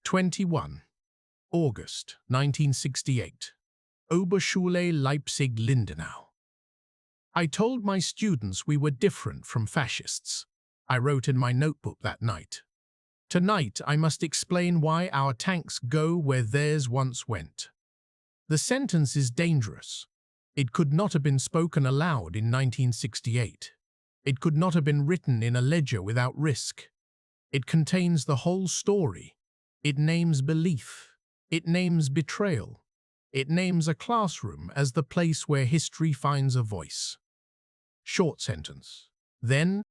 21. August 1968. Oberschule Leipzig-Lindenau. I told my students we were different from fascists. I wrote in my notebook that night. Tonight I must explain why our tanks go where theirs once went. The sentence is dangerous. It could not have been spoken aloud in 1968. It could not have been written in a ledger without risk. It contains the whole story. It names belief. It names betrayal. It names a classroom as the place where history finds a voice. Short sentence. Then,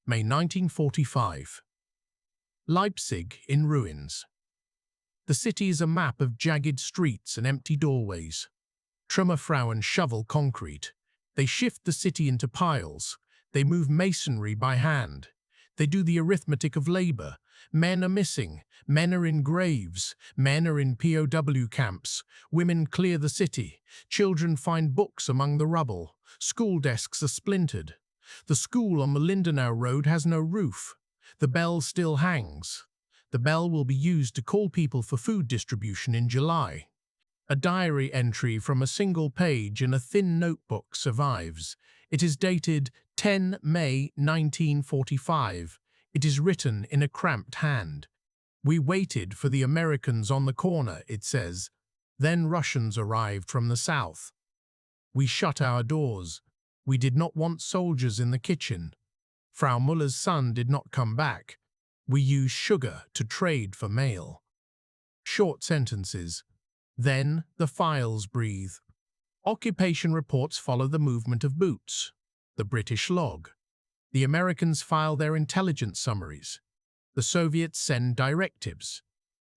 May 1945. Leipzig in ruins. The city is a map of jagged streets and empty doorways. Trümmerfrauen shovel concrete. They shift the city into piles. They move masonry by hand. They do the arithmetic of labor. Men are missing. Men are in graves. Men are in POW camps. Women clear the city. Children find books among the rubble. School desks are splintered. The school on the Lindenau Road has no roof. The bell still hangs. The bell will be used to call people for food distribution in July. A diary entry from a single page in a thin notebook survives. It is dated 10 May 1945. It is written in a cramped hand. We waited for the Americans on the corner, it says. Then Russians arrived from the south. We shut our doors. We did not want soldiers in the kitchen. Frau Muller's son did not come back. We used sugar to trade for mail. Short sentences. Then the files breathe. Occupation reports follow the movement of boots. The British log. The Americans file their intelligence summaries. The Soviets send directives.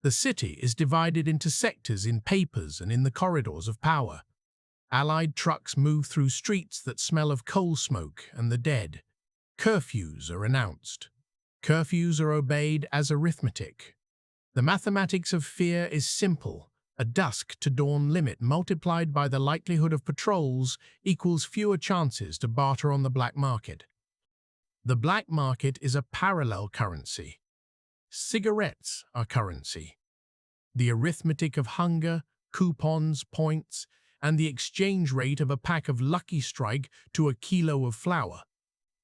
The city is divided into sectors in papers and in the corridors of power. Allied trucks move through streets that smell of coal smoke and the dead. Curfews are announced. Curfews are obeyed as arithmetic. The mathematics of fear is simple. A dusk to dawn limit multiplied by the likelihood of patrols equals fewer chances to barter on the black market. The black market is a parallel currency. Cigarettes are currency. The arithmetic of hunger, coupons, points, and the exchange rate of a pack of Lucky Strike to a kilo of flour.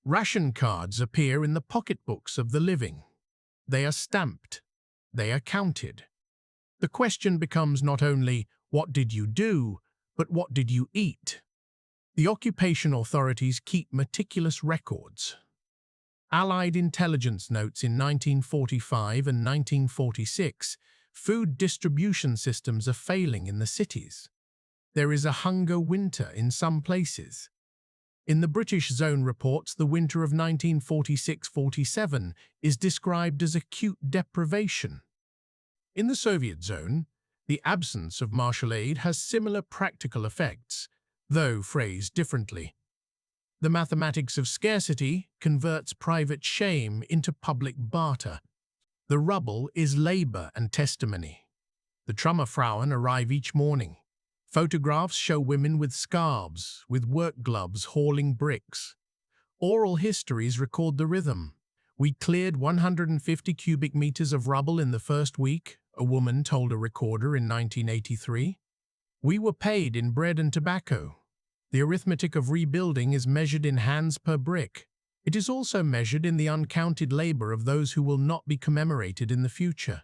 Ration cards appear in the pocketbooks of the living. They are stamped. They are counted. The question becomes not only, what did you do, but what did you eat? The occupation authorities keep meticulous records. Allied intelligence notes in 1945 and 1946, food distribution systems are failing in the cities. There is a hunger winter in some places. In the British zone reports, the winter of 1946-47 is described as acute deprivation. In the Soviet zone, the absence of martial aid has similar practical effects, though phrased differently. The mathematics of scarcity converts private shame into public barter. The rubble is labor and testimony. The Trümmerfrauen arrive each morning. Photographs show women with scarves, with work gloves hauling bricks. Oral histories record the rhythm. We cleared 150 cubic meters of rubble in the first week, a woman told a recorder in 1983. We were paid in bread and tobacco. The arithmetic of rebuilding is measured in hands per brick. It is also measured in the uncounted labor of those who will not be commemorated in the future.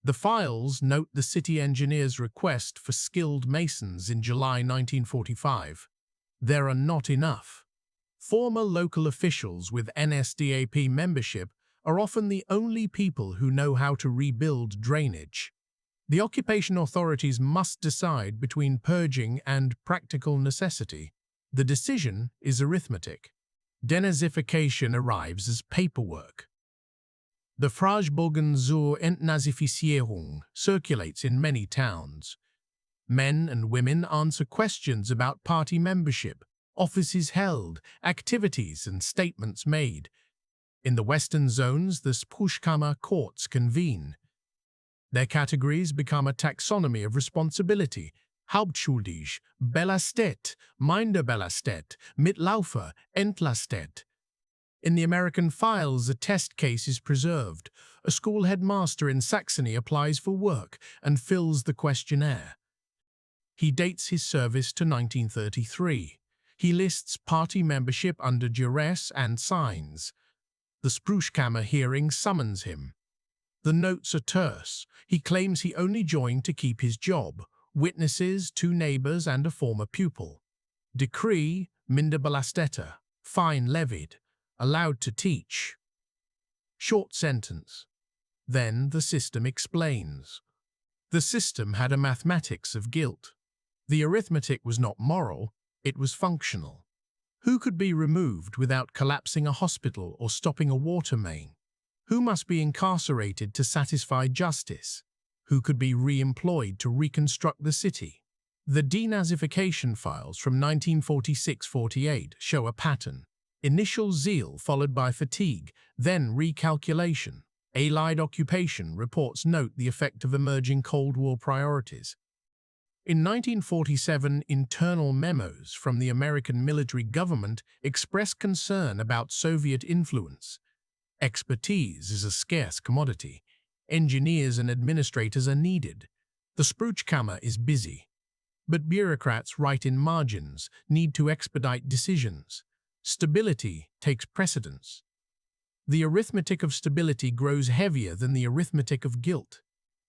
The files note the city engineer's request for skilled masons in July 1945. There are not enough. Former local officials with NSDAP membership are often the only people who know how to rebuild drainage. The occupation authorities must decide between purging and practical necessity. The decision is arithmetic. Denazification arrives as paperwork. The Fragebogen zur Entnazifizierung circulates in many towns. Men and women answer questions about party membership, offices held, activities and statements made. In the western zones, the Spushkammer courts convene. Their categories become a taxonomy of responsibility: Hauptschuldig, belastet, Minderbelastet, Mitlaufer, Entlastet. In the American files, a test case is preserved. A school headmaster in Saxony applies for work and fills the questionnaire. He dates his service to 1933. He lists party membership under duress and signs. The Spruchkammer hearing summons him. The notes are terse. He claims he only joined to keep his job. Witnesses, 2 neighbors and a former pupil. Decree, Minderbelastet, fine levied, allowed to teach. Short sentence. Then the system explains. The system had a mathematics of guilt. The arithmetic was not moral, it was functional. Who could be removed without collapsing a hospital or stopping a water main? Who must be incarcerated to satisfy justice? Who could be re-employed to reconstruct the city? The denazification files from 1946-48 show a pattern. Initial zeal followed by fatigue, then recalculation. Allied occupation reports note the effect of emerging Cold War priorities. In 1947, internal memos from the American military government expressed concern about Soviet influence. Expertise is a scarce commodity. Engineers and administrators are needed. The Spruchkammer is busy. But bureaucrats write in margins, need to expedite decisions. Stability takes precedence. The arithmetic of stability grows heavier than the arithmetic of guilt.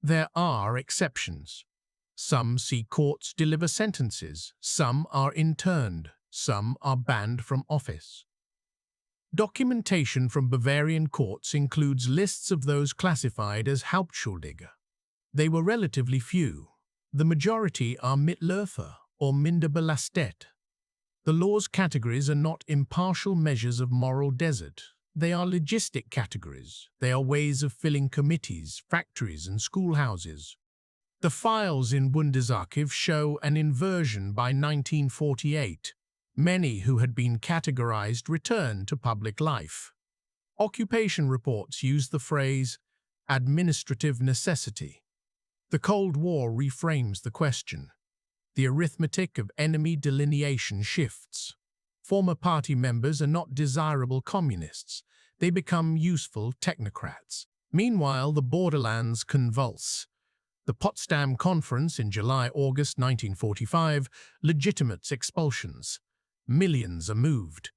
There are exceptions. Some see courts deliver sentences, some are interned, some are banned from office. Documentation from Bavarian courts includes lists of those classified as Hauptschuldige. They were relatively few. The majority are Mitläufer or Minderbelastet. The law's categories are not impartial measures of moral desert. They are logistic categories. They are ways of filling committees, factories, and schoolhouses. The files in Bundesarchiv show an inversion by 1948. Many who had been categorized returned to public life. Occupation reports use the phrase administrative necessity. The Cold War reframes the question. The arithmetic of enemy delineation shifts. Former party members are not desirable communists. They become useful technocrats. Meanwhile, the borderlands convulse. The Potsdam Conference in July-August 1945 legitimates expulsions. Millions are moved.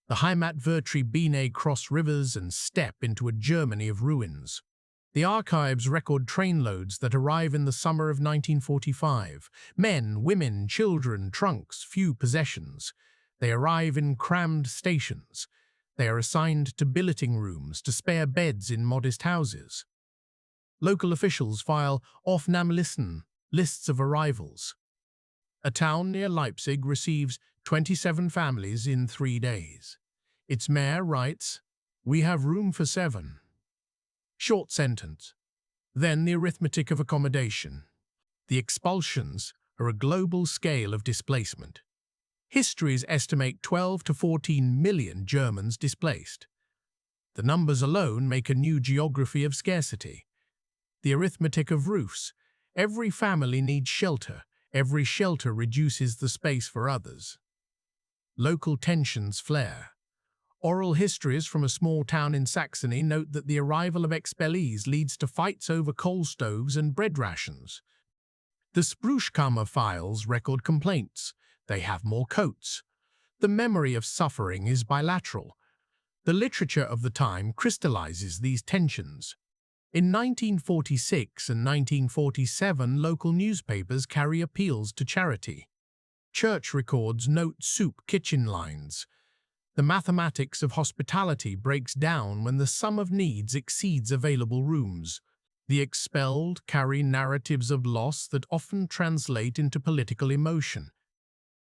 The Heimatvertriebene cross rivers and step into a Germany of ruins. The archives record trainloads that arrive in the summer of 1945. Men, women, children, trunks, few possessions. They arrive in crammed stations. They are assigned to billeting rooms, to spare beds in modest houses. Local officials file Aufnahmelisten, lists of arrivals. A town near Leipzig receives 27 families in 3 days. Its mayor writes, "We have room for 7. Short sentence. Then the arithmetic of accommodation. The expulsions are a global scale of displacement. Histories estimate 12 to 14 million Germans displaced. The numbers alone make a new geography of scarcity. The arithmetic of roofs. Every family needs shelter. Every shelter reduces the space for others. Local tensions flare. Oral histories from a small town in Saxony note that the arrival of expellees leads to fights over coal stoves and bread rations. The Spruchkammer files record complaints. They have more coats. The memory of suffering is bilateral. The literature of the time crystallizes these tensions. In 1946 and 1947, local newspapers carry appeals to charity. Church records note soup kitchen lines. The mathematics of hospitality breaks down when the sum of needs exceeds available rooms. The expelled carry narratives of loss that often translate into political emotion.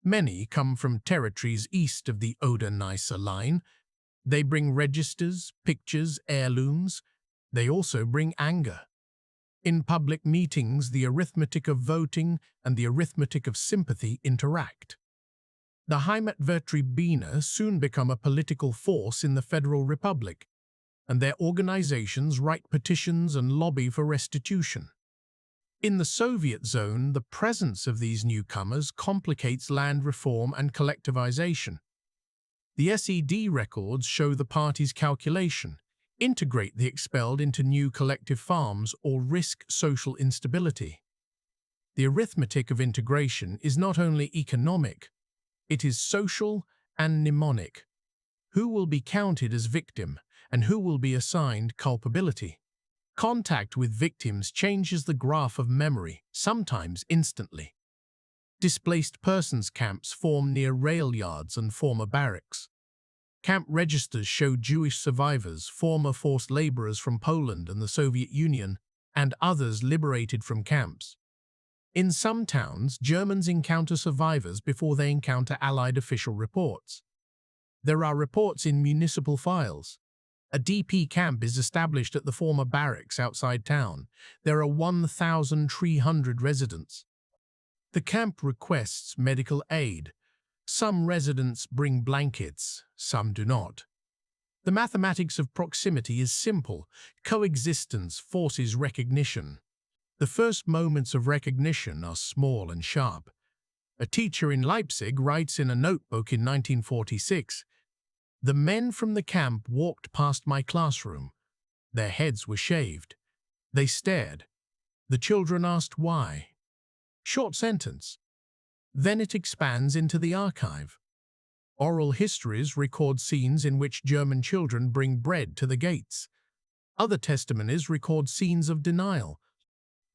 Many come from territories east of the Oder-Neisse line. They bring registers, pictures, heirlooms. They also bring anger. In public meetings, the arithmetic of voting and the arithmetic of sympathy interact. The Heimatvertriebene soon become a political force in the Federal Republic, and their organizations write petitions and lobby for restitution. In the Soviet zone, the presence of these newcomers complicates land reform and collectivization. The SED records show the party's calculation: integrate the expelled into new collective farms or risk social instability. The arithmetic of integration is not only economic, it is social and mnemonic. Who will be counted as victim and who will be assigned culpability? Contact with victims changes the graph of memory, sometimes instantly. Displaced persons camps form near rail yards and former barracks. Camp registers show Jewish survivors, former forced laborers from Poland and the Soviet Union, and others liberated from camps. In some towns, Germans encounter survivors before they encounter Allied official reports. There are reports in municipal files. A DP camp is established at the former barracks outside town. There are 1,300 residents. The camp requests medical aid. Some residents bring blankets, some do not. The mathematics of proximity is simple. Coexistence forces recognition. The first moments of recognition are small and sharp. A teacher in Leipzig writes in a notebook in 1946, "The men from the camp walked past my classroom. Their heads were shaved. They stared. The children asked why." Short sentence. Then it expands into the archive. Oral histories record scenes in which German children bring bread to the gates. Other testimonies record scenes of denial.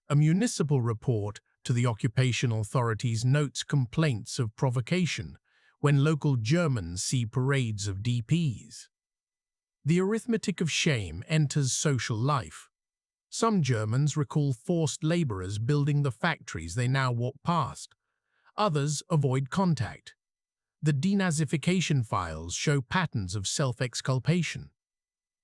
A municipal report to the occupation authorities notes complaints of provocation when local Germans see parades of DPs. The arithmetic of shame enters social life. Some Germans recall forced laborers building the factories they now walk past. Others avoid contact. The denazification files show patterns of self-exculpation.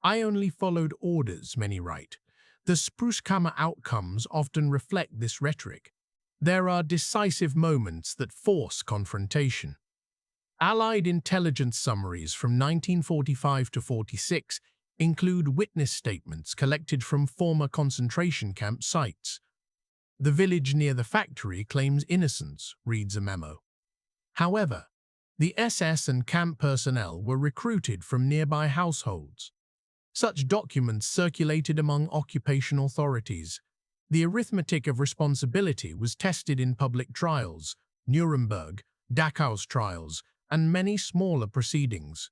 "I only followed orders," many write. The Spruchkammer outcomes often reflect this rhetoric. There are decisive moments that force confrontation. Allied intelligence summaries from 1945 to 46 include witness statements collected from former concentration camp sites. "The village near the factory claims innocence," reads a memo. However, the SS and camp personnel were recruited from nearby households. Such documents circulated among occupation authorities. The arithmetic of responsibility was tested in public trials, Nuremberg, Dachau's trials, and many smaller proceedings.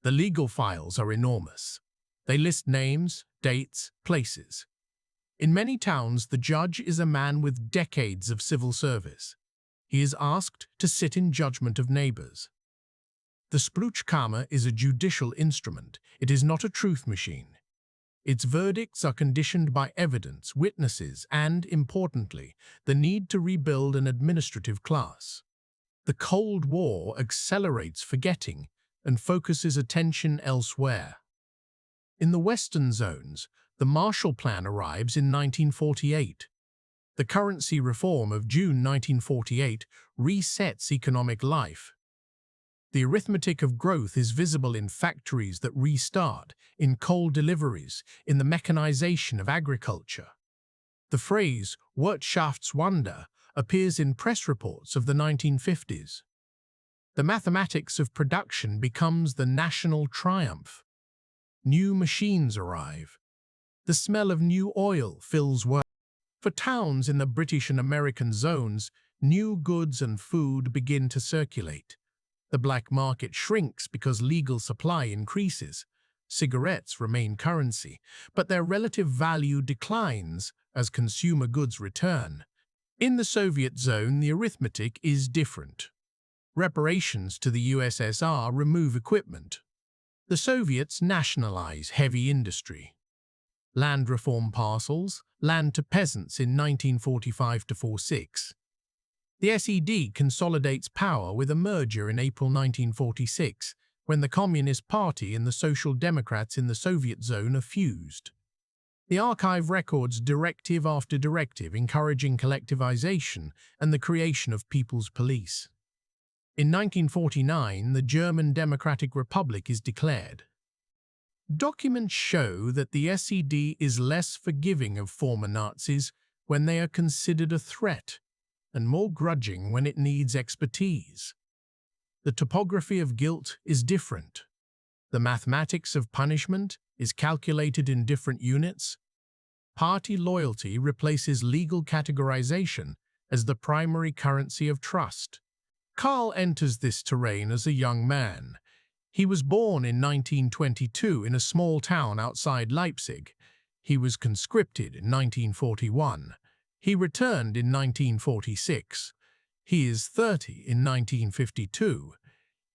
The legal files are enormous. They list names, dates, places. In many towns, the judge is a man with decades of civil service. He is asked to sit in judgment of neighbors. The Spruchkammer is a judicial instrument. It is not a truth machine. Its verdicts are conditioned by evidence, witnesses, and, importantly, the need to rebuild an administrative class. The Cold War accelerates forgetting and focuses attention elsewhere. In the Western zones, the Marshall Plan arrives in 1948. The currency reform of June 1948 resets economic life. The arithmetic of growth is visible in factories that restart, in coal deliveries, in the mechanization of agriculture. The phrase "Wirtschaftswunder" appears in press reports of the 1950s. The mathematics of production becomes the national triumph. New machines arrive. The smell of new oil fills work. For towns in the British and American zones, new goods and food begin to circulate. The black market shrinks because legal supply increases. Cigarettes remain currency, but their relative value declines as consumer goods return. In the Soviet zone, the arithmetic is different. Reparations to the USSR remove equipment. The Soviets nationalize heavy industry. Land reform parcels, land to peasants in 1945–46. The SED consolidates power with a merger in April 1946, when the Communist Party and the Social Democrats in the Soviet zone are fused. The archive records directive after directive encouraging collectivization and the creation of People's Police. In 1949, the German Democratic Republic is declared. Documents show that the SED is less forgiving of former Nazis when they are considered a threat, and more grudging when it needs expertise. The topography of guilt is different. The mathematics of punishment is calculated in different units. Party loyalty replaces legal categorization as the primary currency of trust. Karl enters this terrain as a young man. He was born in 1922 in a small town outside Leipzig. He was conscripted in 1941. He returned in 1946. He is 30 in 1952.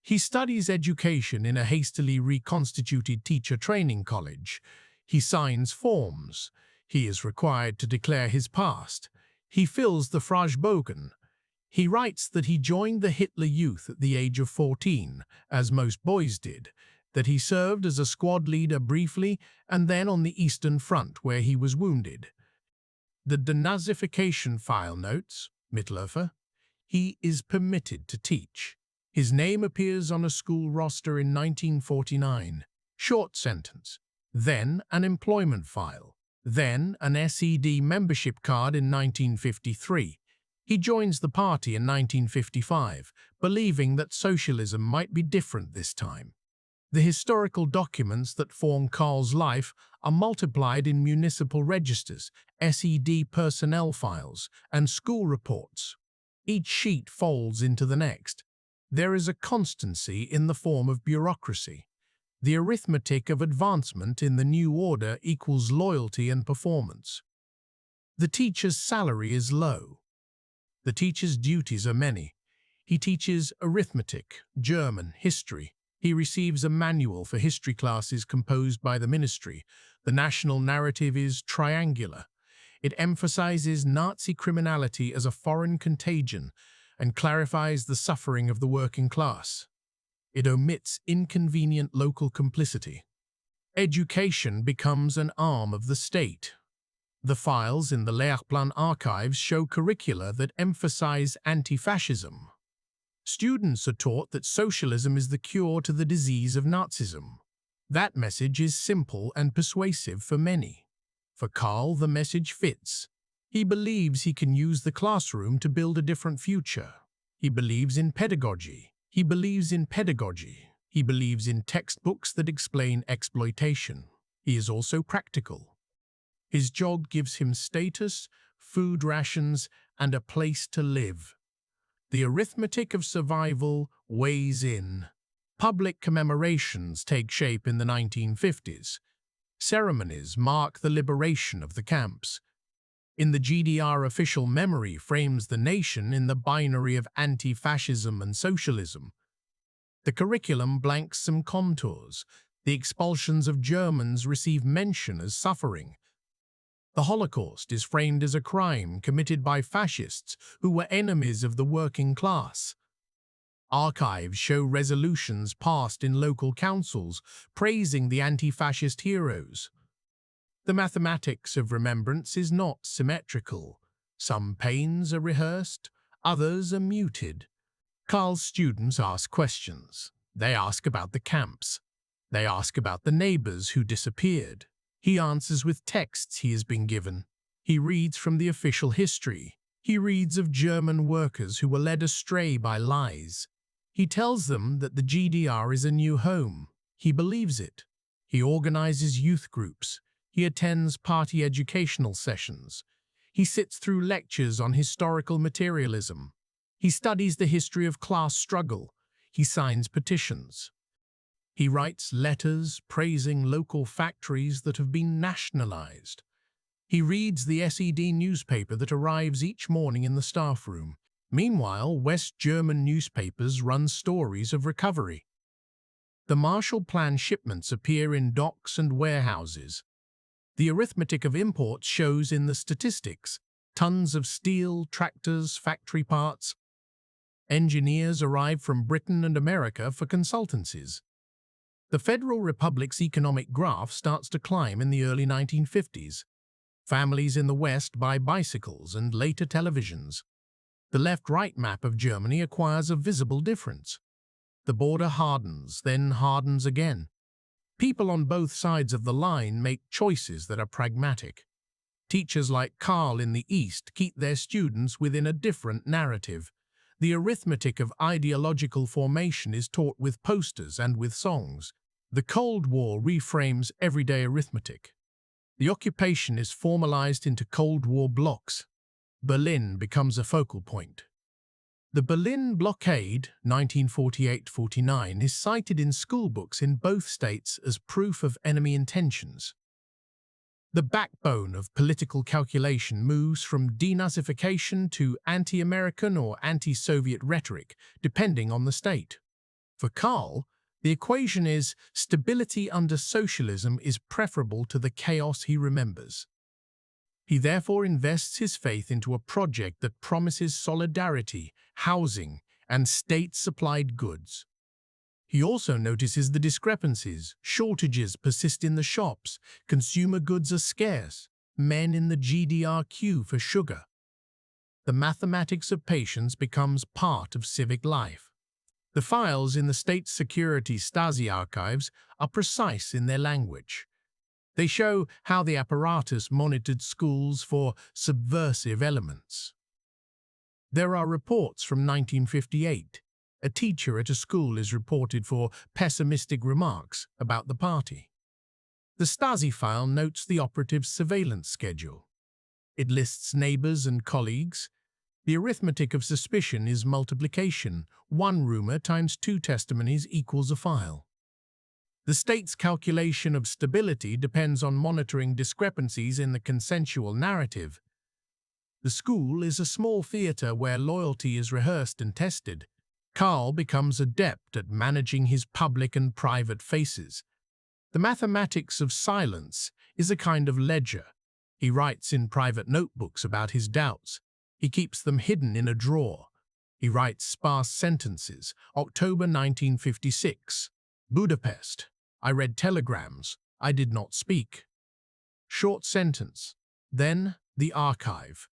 He studies education in a hastily reconstituted teacher training college. He signs forms. He is required to declare his past. He fills the Fragebogen. He writes that he joined the Hitler Youth at the age of 14, as most boys did, that he served as a squad leader briefly and then on the Eastern Front where he was wounded. The denazification file notes, Mittelhofer, he is permitted to teach. His name appears on a school roster in 1949. Short sentence. Then an employment file. Then an SED membership card in 1953. He joins the party in 1955, believing that socialism might be different this time. The historical documents that form Karl's life are multiplied in municipal registers, SED personnel files, and school reports. Each sheet folds into the next. There is a constancy in the form of bureaucracy. The arithmetic of advancement in the new order equals loyalty and performance. The teacher's salary is low. The teacher's duties are many. He teaches arithmetic, German, history. He receives a manual for history classes composed by the ministry. The national narrative is triangular. It emphasizes Nazi criminality as a foreign contagion and clarifies the suffering of the working class. It omits inconvenient local complicity. Education becomes an arm of the state. The files in the Lehrplan archives show curricula that emphasize anti-fascism. Students are taught that socialism is the cure to the disease of Nazism. That message is simple and persuasive for many. For Karl, the message fits. He believes he can use the classroom to build a different future. He believes in pedagogy. He believes in pedagogy. He believes in textbooks that explain exploitation. He is also practical. His job gives him status, food rations, and a place to live. The arithmetic of survival weighs in. Public commemorations take shape in the 1950s. Ceremonies mark the liberation of the camps. In the GDR, official memory frames the nation in the binary of anti-fascism and socialism. The curriculum blanks some contours. The expulsions of Germans receive mention as suffering. The Holocaust is framed as a crime committed by fascists who were enemies of the working class. Archives show resolutions passed in local councils praising the anti-fascist heroes. The mathematics of remembrance is not symmetrical. Some pains are rehearsed, others are muted. Karl's students ask questions. They ask about the camps. They ask about the neighbors who disappeared. He answers with texts he has been given. He reads from the official history. He reads of German workers who were led astray by lies. He tells them that the GDR is a new home. He believes it. He organizes youth groups. He attends party educational sessions. He sits through lectures on historical materialism. He studies the history of class struggle. He signs petitions. He writes letters praising local factories that have been nationalized. He reads the SED newspaper that arrives each morning in the staff room. Meanwhile, West German newspapers run stories of recovery. The Marshall Plan shipments appear in docks and warehouses. The arithmetic of imports shows in the statistics. Tons of steel, tractors, factory parts. Engineers arrive from Britain and America for consultancies. The Federal Republic's economic graph starts to climb in the early 1950s. Families in the West buy bicycles and later televisions. The left-right map of Germany acquires a visible difference. The border hardens, then hardens again. People on both sides of the line make choices that are pragmatic. Teachers like Karl in the East keep their students within a different narrative. The arithmetic of ideological formation is taught with posters and with songs. The Cold War reframes everyday arithmetic. The occupation is formalized into Cold War blocks. Berlin becomes a focal point. The Berlin blockade, 1948-49, is cited in schoolbooks in both states as proof of enemy intentions. The backbone of political calculation moves from denazification to anti-American or anti-Soviet rhetoric, depending on the state. For Karl, the equation is stability under socialism is preferable to the chaos he remembers. He therefore invests his faith into a project that promises solidarity, housing, and state-supplied goods. He also notices the discrepancies. Shortages persist in the shops, consumer goods are scarce, men in the GDR queue for sugar. The mathematics of patience becomes part of civic life. The files in the State Security Stasi archives are precise in their language. They show how the apparatus monitored schools for subversive elements. There are reports from 1958. A teacher at a school is reported for pessimistic remarks about the party. The Stasi file notes the operative's surveillance schedule. It lists neighbors and colleagues. The arithmetic of suspicion is multiplication. One rumor times two testimonies equals a file. The state's calculation of stability depends on monitoring discrepancies in the consensual narrative. The school is a small theater where loyalty is rehearsed and tested. Karl becomes adept at managing his public and private faces. The mathematics of silence is a kind of ledger. He writes in private notebooks about his doubts. He keeps them hidden in a drawer. He writes sparse sentences. October 1956. Budapest. I read telegrams. I did not speak. Short sentence. Then, the archive.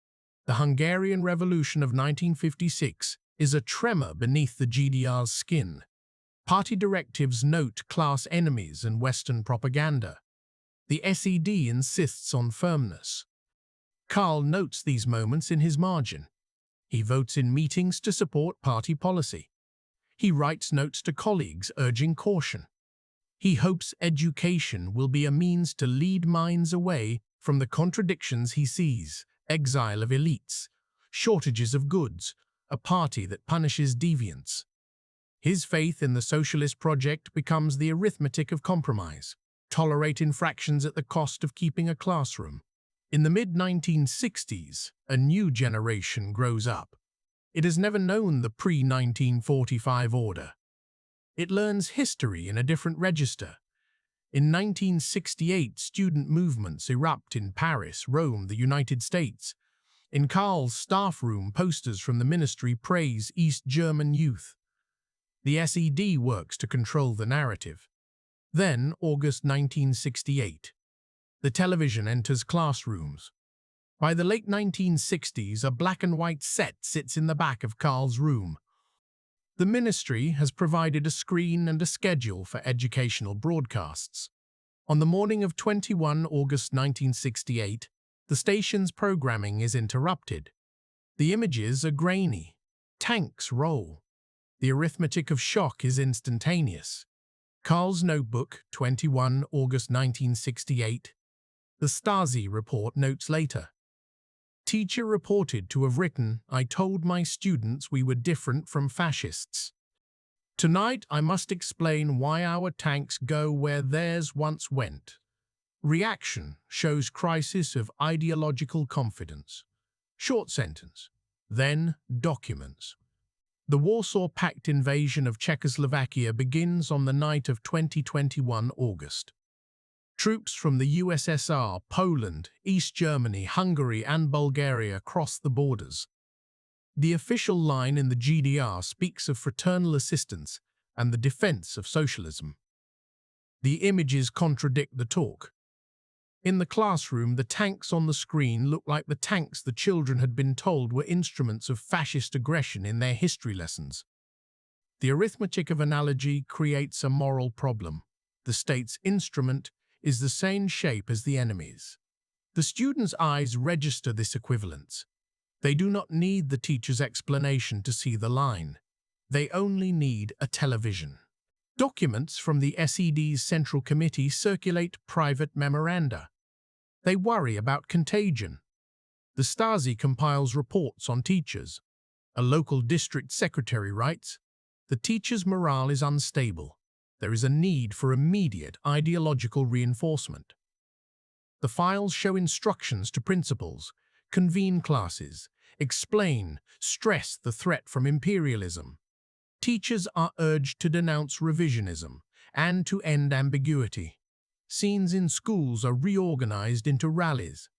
The Hungarian Revolution of 1956 is a tremor beneath the GDR's skin. Party directives note class enemies and Western propaganda. The SED insists on firmness. Karl notes these moments in his margin. He votes in meetings to support party policy. He writes notes to colleagues urging caution. He hopes education will be a means to lead minds away from the contradictions he sees: exile of elites, shortages of goods, a party that punishes deviants. His faith in the socialist project becomes the arithmetic of compromise. Tolerate infractions at the cost of keeping a classroom. In the mid-1960s, a new generation grows up. It has never known the pre-1945 order. It learns history in a different register. In 1968, student movements erupt in Paris, Rome, the United States. In Karl's staff room, posters from the ministry praise East German youth. The SED works to control the narrative. Then, August 1968. The television enters classrooms. By the late 1960s, a black-and-white set sits in the back of Karl's room. The ministry has provided a screen and a schedule for educational broadcasts. On the morning of 21 August 1968, the station's programming is interrupted. The images are grainy. Tanks roll. The arithmetic of shock is instantaneous. Karl's notebook, 21 August 1968. The Stasi report notes later. Teacher reported to have written, "I told my students we were different from fascists. Tonight I must explain why our tanks go where theirs once went." Reaction shows crisis of ideological confidence. Short sentence. Then documents. The Warsaw Pact invasion of Czechoslovakia begins on the night of 2021 August. Troops from the USSR, Poland, East Germany, Hungary, and Bulgaria cross the borders. The official line in the GDR speaks of fraternal assistance and the defense of socialism. The images contradict the talk. In the classroom, the tanks on the screen look like the tanks the children had been told were instruments of fascist aggression in their history lessons. The arithmetic of analogy creates a moral problem. The state's instrument is the same shape as the enemy's. The student's eyes register this equivalence. They do not need the teacher's explanation to see the line. They only need a television. Documents from the SED's Central Committee circulate private memoranda. They worry about contagion. The Stasi compiles reports on teachers. A local district secretary writes, "The teacher's morale is unstable. There is a need for immediate ideological reinforcement." The files show instructions to principals, convene classes, explain, stress the threat from imperialism. Teachers are urged to denounce revisionism and to end ambiguity. Scenes in schools are reorganized into rallies.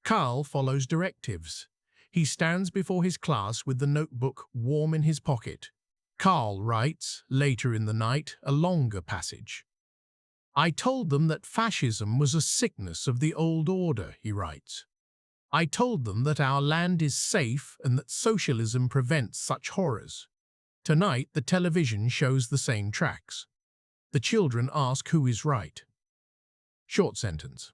Karl follows directives. He stands before his class with the notebook warm in his pocket. Karl writes, later in the night, a longer passage. "I told them that fascism was a sickness of the old order," he writes. "I told them that our land is safe and that socialism prevents such horrors." Tonight, the television shows the same tracks. The children ask who is right. Short sentence.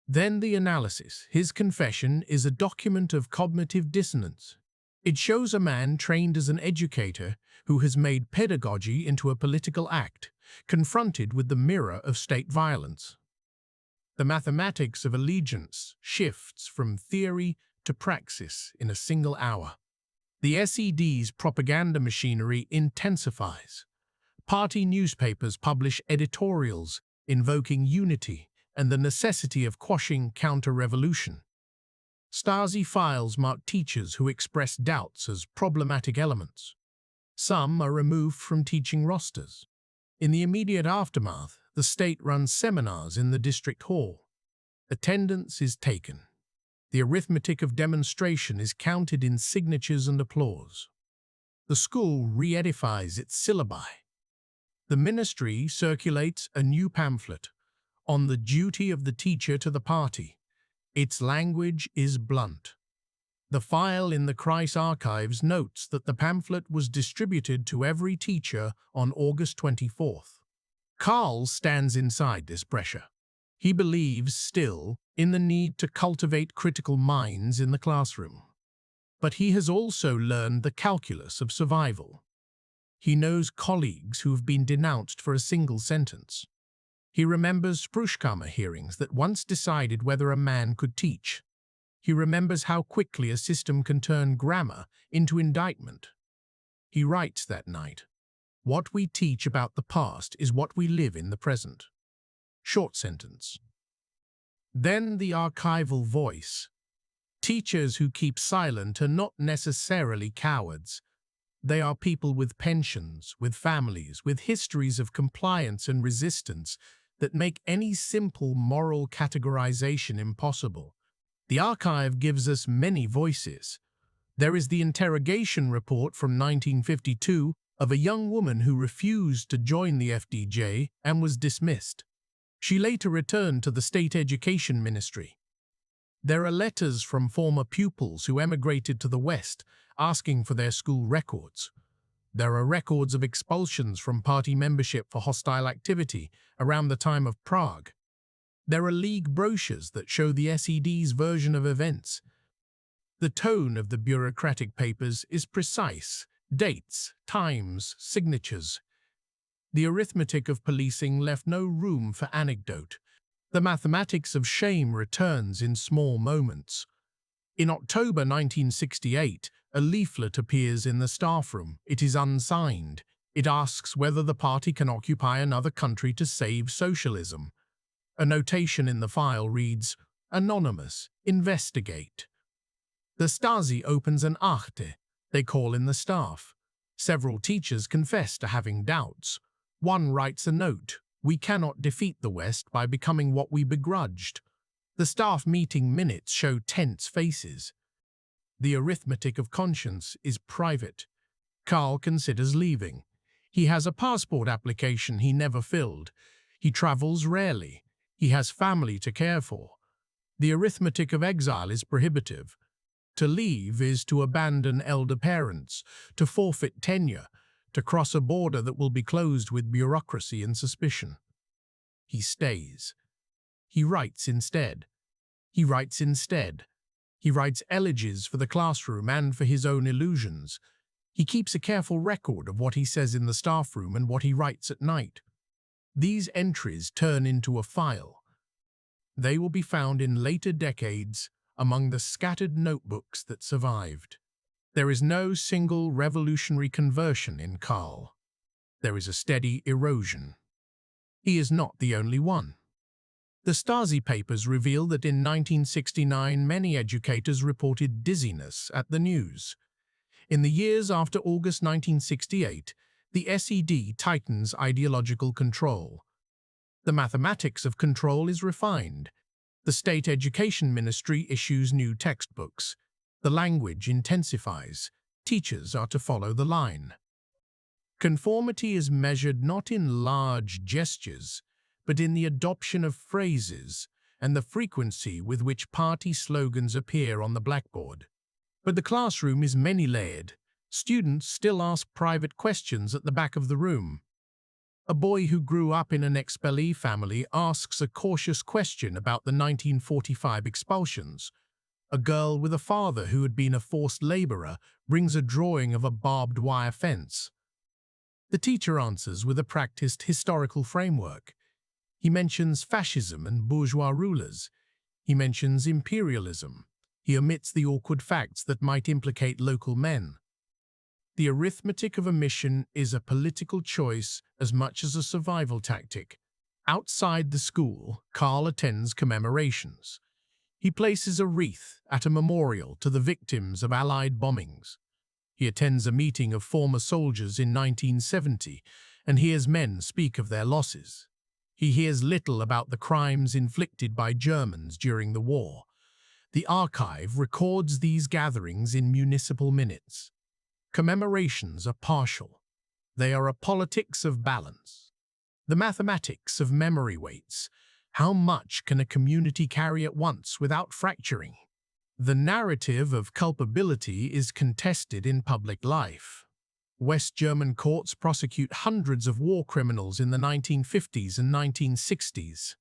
Then the analysis. His confession is a document of cognitive dissonance. It shows a man trained as an educator who has made pedagogy into a political act, confronted with the mirror of state violence. The mathematics of allegiance shifts from theory to praxis in a single hour. The SED's propaganda machinery intensifies. Party newspapers publish editorials invoking unity and the necessity of quashing counter-revolution. Stasi files mark teachers who express doubts as problematic elements. Some are removed from teaching rosters. In the immediate aftermath, the state runs seminars in the district hall. Attendance is taken. The arithmetic of demonstration is counted in signatures and applause. The school re-edifies its syllabi. The ministry circulates a new pamphlet on the duty of the teacher to the party. Its language is blunt. The file in the Kreis archives notes that the pamphlet was distributed to every teacher on August 24th. Karl stands inside this pressure. He believes still in the need to cultivate critical minds in the classroom. But he has also learned the calculus of survival. He knows colleagues who have been denounced for a single sentence. He remembers Spruchkammer hearings that once decided whether a man could teach. He remembers how quickly a system can turn grammar into indictment. He writes that night, "What we teach about the past is what we live in the present." Short sentence. Then the archival voice. Teachers who keep silent are not necessarily cowards. They are people with pensions, with families, with histories of compliance and resistance that make any simple moral categorization impossible. The archive gives us many voices. There is the interrogation report from 1952 of a young woman who refused to join the FDJ and was dismissed. She later returned to the state education ministry. There are letters from former pupils who emigrated to the West asking for their school records. There are records of expulsions from party membership for hostile activity around the time of Prague. There are league brochures that show the SED's version of events. The tone of the bureaucratic papers is precise: dates, times, signatures. The arithmetic of policing left no room for anecdote. The mathematics of shame returns in small moments. In October 1968, a leaflet appears in the staff room. It is unsigned. It asks whether the party can occupy another country to save socialism. A notation in the file reads, "Anonymous, investigate." The Stasi opens an Akte. They call in the staff. Several teachers confess to having doubts. One writes a note, "We cannot defeat the West by becoming what we begrudged." The staff meeting minutes show tense faces. The arithmetic of conscience is private. Karl considers leaving. He has a passport application he never filled. He travels rarely. He has family to care for. The arithmetic of exile is prohibitive. To leave is to abandon elder parents, to forfeit tenure, to cross a border that will be closed with bureaucracy and suspicion. He stays. He writes instead. He writes instead. He writes elegies for the classroom and for his own illusions. He keeps a careful record of what he says in the staff room and what he writes at night. These entries turn into a file. They will be found in later decades among the scattered notebooks that survived. There is no single revolutionary conversion in Karl. There is a steady erosion. He is not the only one. The Stasi papers reveal that in 1969 many educators reported dizziness at the news. In the years after August 1968, the SED tightens ideological control. The mathematics of control is refined. The State Education Ministry issues new textbooks. The language intensifies. Teachers are to follow the line. Conformity is measured not in large gestures, but in the adoption of phrases and the frequency with which party slogans appear on the blackboard. But the classroom is many-layered. Students still ask private questions at the back of the room. A boy who grew up in an expellee family asks a cautious question about the 1945 expulsions. A girl with a father who had been a forced laborer brings a drawing of a barbed wire fence. The teacher answers with a practiced historical framework. He mentions fascism and bourgeois rulers. He mentions imperialism. He omits the awkward facts that might implicate local men. The arithmetic of omission is a political choice as much as a survival tactic. Outside the school, Karl attends commemorations. He places a wreath at a memorial to the victims of Allied bombings. He attends a meeting of former soldiers in 1970 and hears men speak of their losses. He hears little about the crimes inflicted by Germans during the war. The archive records these gatherings in municipal minutes. Commemorations are partial. They are a politics of balance. The mathematics of memory weights. How much can a community carry at once without fracturing? The narrative of culpability is contested in public life. West German courts prosecute hundreds of war criminals in the 1950s and 1960s.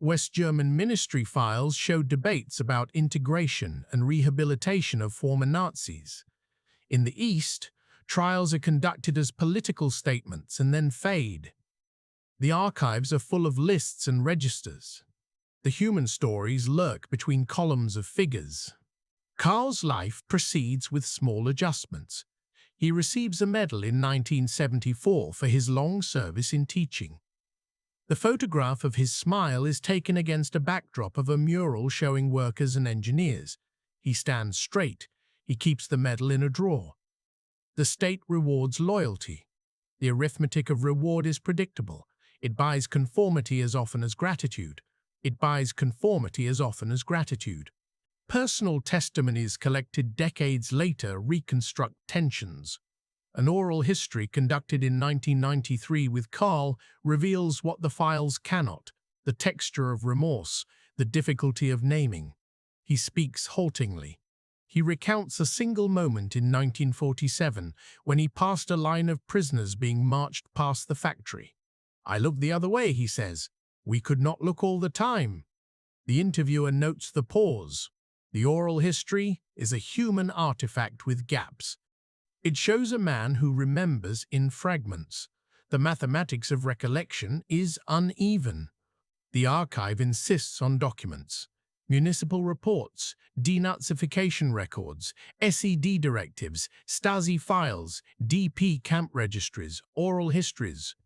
West German ministry files show debates about integration and rehabilitation of former Nazis. In the East, trials are conducted as political statements and then fade. The archives are full of lists and registers. The human stories lurk between columns of figures. Karl's life proceeds with small adjustments. He receives a medal in 1974 for his long service in teaching. The photograph of his smile is taken against a backdrop of a mural showing workers and engineers. He stands straight. He keeps the medal in a drawer. The state rewards loyalty. The arithmetic of reward is predictable. It buys conformity as often as gratitude. It buys conformity as often as gratitude. Personal testimonies collected decades later reconstruct tensions. An oral history conducted in 1993 with Karl reveals what the files cannot: the texture of remorse, the difficulty of naming. He speaks haltingly. He recounts a single moment in 1947 when he passed a line of prisoners being marched past the factory. "I looked the other way," he says. "We could not look all the time." The interviewer notes the pause. The oral history is a human artifact with gaps. It shows a man who remembers in fragments. The mathematics of recollection is uneven. The archive insists on documents. Municipal reports, denazification records, SED directives, Stasi files, DP camp registries, oral histories.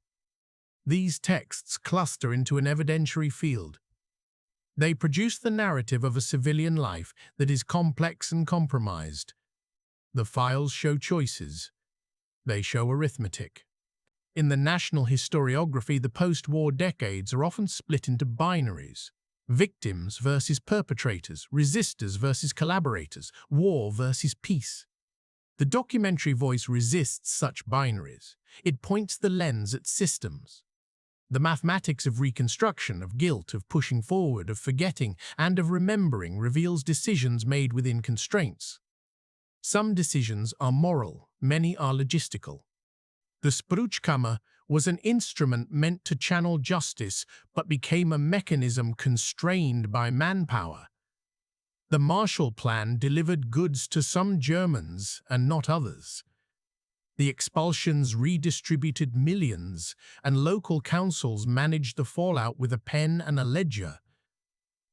These texts cluster into an evidentiary field. They produce the narrative of a civilian life that is complex and compromised. The files show choices. They show arithmetic. In the national historiography, the post-war decades are often split into binaries: victims versus perpetrators, resistors versus collaborators, war versus peace. The documentary voice resists such binaries. It points the lens at systems. The mathematics of reconstruction, of guilt, of pushing forward, of forgetting, and of remembering reveals decisions made within constraints. Some decisions are moral, many are logistical. The Spruchkammer was an instrument meant to channel justice, but became a mechanism constrained by manpower. The Marshall Plan delivered goods to some Germans and not others. The expulsions redistributed millions, and local councils managed the fallout with a pen and a ledger.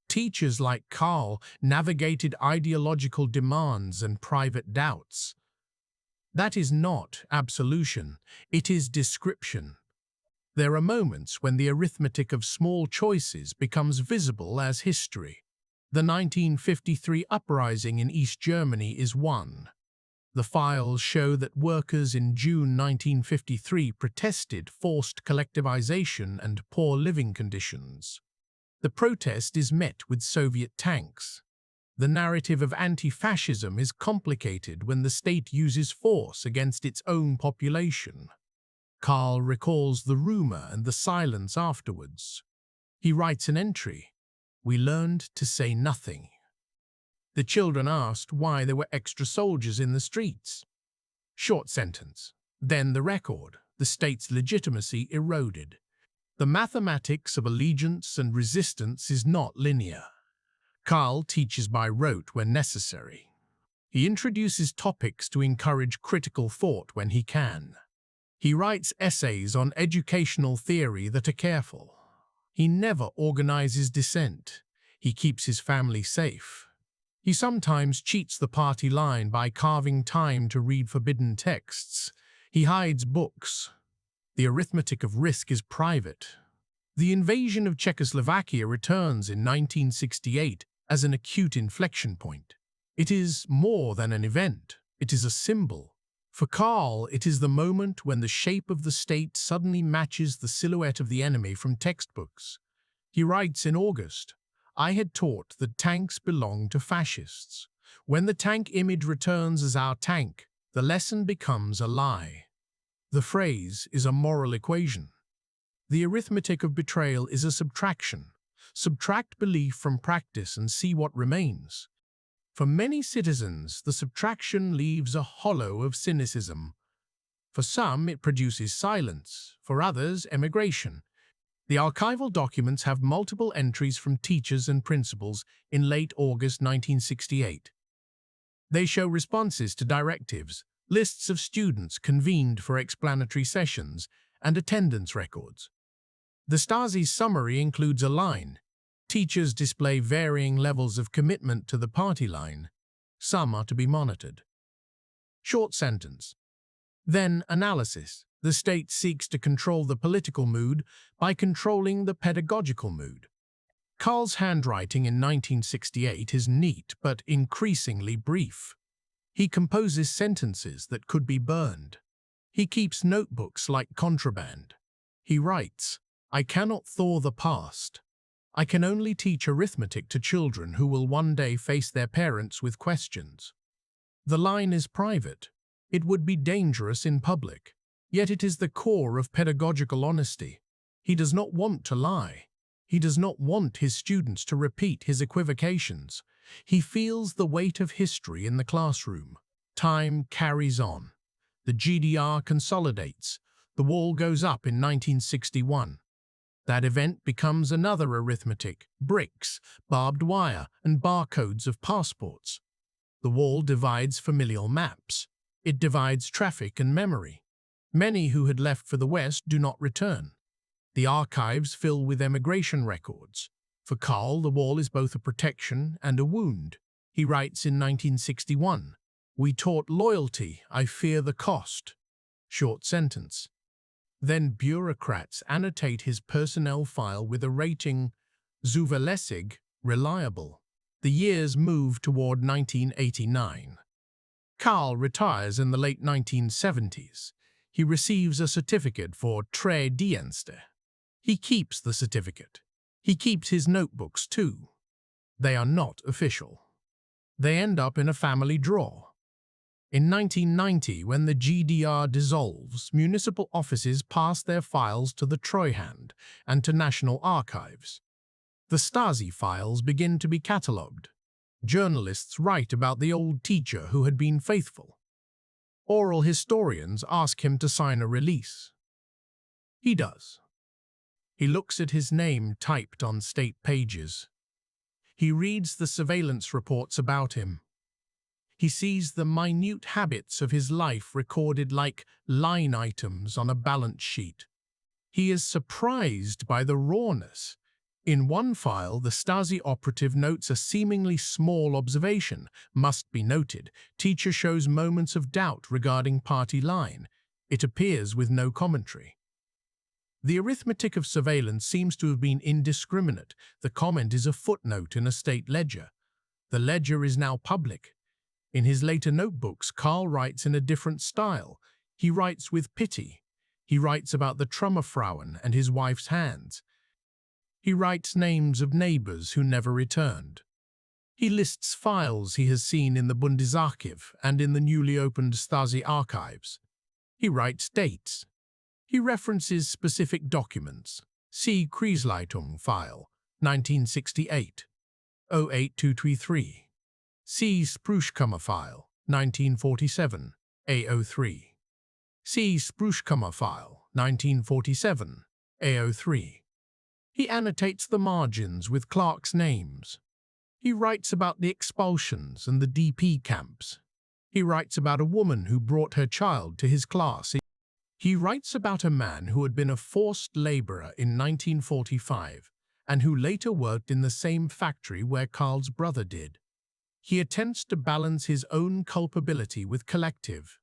Teachers like Karl navigated ideological demands and private doubts. That is not absolution, it is description. There are moments when the arithmetic of small choices becomes visible as history. The 1953 uprising in East Germany is one. The files show that workers in June 1953 protested forced collectivization and poor living conditions. The protest is met with Soviet tanks. The narrative of anti-fascism is complicated when the state uses force against its own population. Karl recalls the rumor and the silence afterwards. He writes an entry. "We learned to say nothing." The children asked why there were extra soldiers in the streets. Short sentence. Then the record, the state's legitimacy eroded. The mathematics of allegiance and resistance is not linear. Karl teaches by rote when necessary. He introduces topics to encourage critical thought when he can. He writes essays on educational theory that are careful. He never organizes dissent. He keeps his family safe. He sometimes cheats the party line by carving time to read forbidden texts. He hides books. The arithmetic of risk is private. The invasion of Czechoslovakia returns in 1968 as an acute inflection point. It is more than an event. It is a symbol. For Karl, it is the moment when the shape of the state suddenly matches the silhouette of the enemy from textbooks. He writes in August, "I had taught that tanks belong to fascists. When the tank image returns as our tank, the lesson becomes a lie." The phrase is a moral equation. The arithmetic of betrayal is a subtraction. Subtract belief from practice and see what remains. For many citizens, the subtraction leaves a hollow of cynicism. For some, it produces silence. For others, emigration. The archival documents have multiple entries from teachers and principals in late August 1968. They show responses to directives, lists of students convened for explanatory sessions, and attendance records. The Stasi's summary includes a line. Teachers display varying levels of commitment to the party line. Some are to be monitored. Short sentence. Then analysis. The state seeks to control the political mood by controlling the pedagogical mood. Karl's handwriting in 1968 is neat but increasingly brief. He composes sentences that could be burned. He keeps notebooks like contraband. He writes, "I cannot thaw the past. I can only teach arithmetic to children who will one day face their parents with questions." The line is private. It would be dangerous in public. Yet it is the core of pedagogical honesty. He does not want to lie. He does not want his students to repeat his equivocations. He feels the weight of history in the classroom. Time carries on. The GDR consolidates. The wall goes up in 1961. That event becomes another arithmetic, bricks, barbed wire, and barcodes of passports. The wall divides familial maps. It divides traffic and memory. Many who had left for the West do not return. The archives fill with emigration records. For Karl, the wall is both a protection and a wound. He writes in 1961, "We taught loyalty, I fear the cost." Short sentence. Then bureaucrats annotate his personnel file with a rating zuverlässig, reliable. The years move toward 1989. Karl retires in the late 1970s. He receives a certificate for tre dienste. He keeps the certificate. He keeps his notebooks too. They are not official. They end up in a family drawer. In 1990, when the GDR dissolves, municipal offices pass their files to the Treuhand and to national archives. The Stasi files begin to be catalogued. Journalists write about the old teacher who had been faithful. Oral historians ask him to sign a release. He does. He looks at his name typed on state pages. He reads the surveillance reports about him. He sees the minute habits of his life recorded like line items on a balance sheet. He is surprised by the rawness. In one file, the Stasi operative notes a seemingly small observation. Must be noted, teacher shows moments of doubt regarding party line. It appears with no commentary. The arithmetic of surveillance seems to have been indiscriminate. The comment is a footnote in a state ledger. The ledger is now public. In his later notebooks, Karl writes in a different style. He writes with pity. He writes about the Trümmerfrauen and his wife's hands. He writes names of neighbors who never returned. He lists files he has seen in the Bundesarchiv and in the newly opened Stasi archives. He writes dates. He references specific documents. See Kreisleitung file, 1968, 08233. See Spruchkammer file, 1947, A03. See Spruchkammer file, 1947, A03. He annotates the margins with clerks' names. He writes about the expulsions and the DP camps. He writes about a woman who brought her child to his class. He writes about a man who had been a forced laborer in 1945 and who later worked in the same factory where Karl's brother did. He attempts to balance his own culpability with collective